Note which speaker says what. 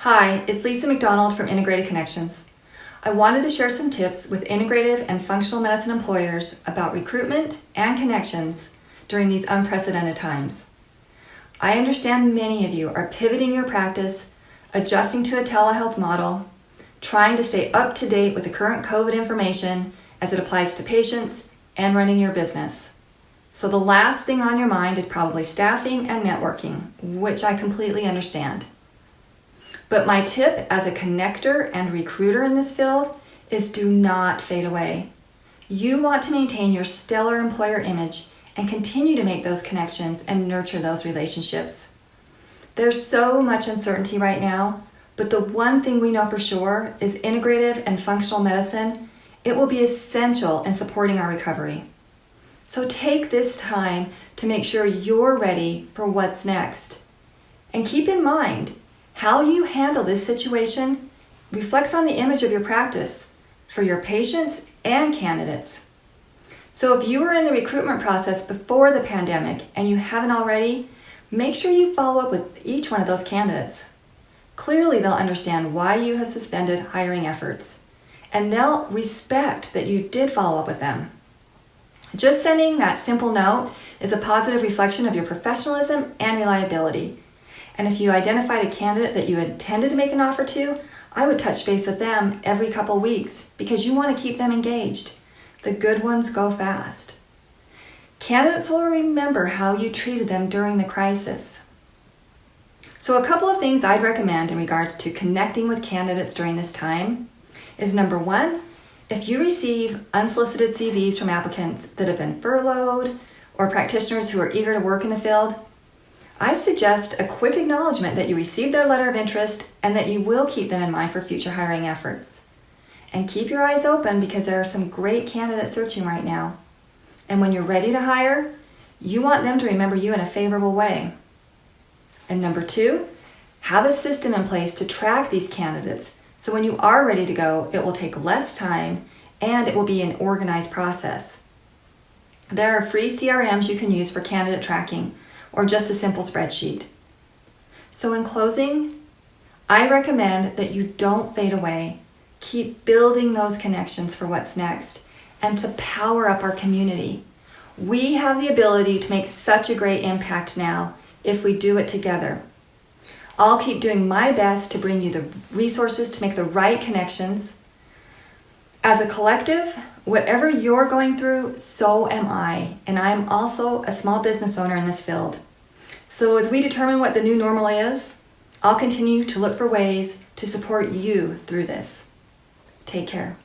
Speaker 1: Hi, it's Lisa McDonald from Integrated Connections. I wanted to share some tips with integrative and functional medicine employers about recruitment and connections during these unprecedented times. I understand many of you are pivoting your practice, adjusting to a telehealth model, trying to stay up to date with the current COVID information as it applies to patients and running your business. So the last thing on your mind is probably staffing and networking, which I completely understand. But my tip as a connector and recruiter in this field is do not fade away. You want to maintain your stellar employer image and continue to make those connections and nurture those relationships. There's so much uncertainty right now, but the one thing we know for sure is integrative and functional medicine. It will be essential in supporting our recovery. So take this time to make sure you're ready for what's next. And keep in mind, how you handle this situation reflects on the image of your practice for your patients and candidates. So if you were in the recruitment process before the pandemic and you haven't already, make sure you follow up with each one of those candidates. Clearly, they'll understand why you have suspended hiring efforts, and they'll respect that you did follow up with them. Just sending that simple note is a positive reflection of your professionalism and reliability. And if you identified a candidate that you intended to make an offer to, I would touch base with them every couple weeks because you want to keep them engaged. The good ones go fast. Candidates will remember how you treated them during the crisis. So a couple of things I'd recommend in regards to connecting with candidates during this time is number one, if you receive unsolicited CVs from applicants that have been furloughed or practitioners who are eager to work in the field, I suggest a quick acknowledgement that you received their letter of interest and that you will keep them in mind for future hiring efforts. And keep your eyes open because there are some great candidates searching right now. And when you're ready to hire, you want them to remember you in a favorable way. And number two, have a system in place to track these candidates so when you are ready to go, it will take less time and it will be an organized process. There are free CRMs you can use for candidate tracking, or just a simple spreadsheet. So in closing, I recommend that you don't fade away. Keep building those connections for what's next and to power up our community. We have the ability to make such a great impact now if we do it together. I'll keep doing my best to bring you the resources to make the right connections. As a collective, whatever you're going through, so am I. And I'm also a small business owner in this field. So as we determine what the new normal is, I'll continue to look for ways to support you through this. Take care.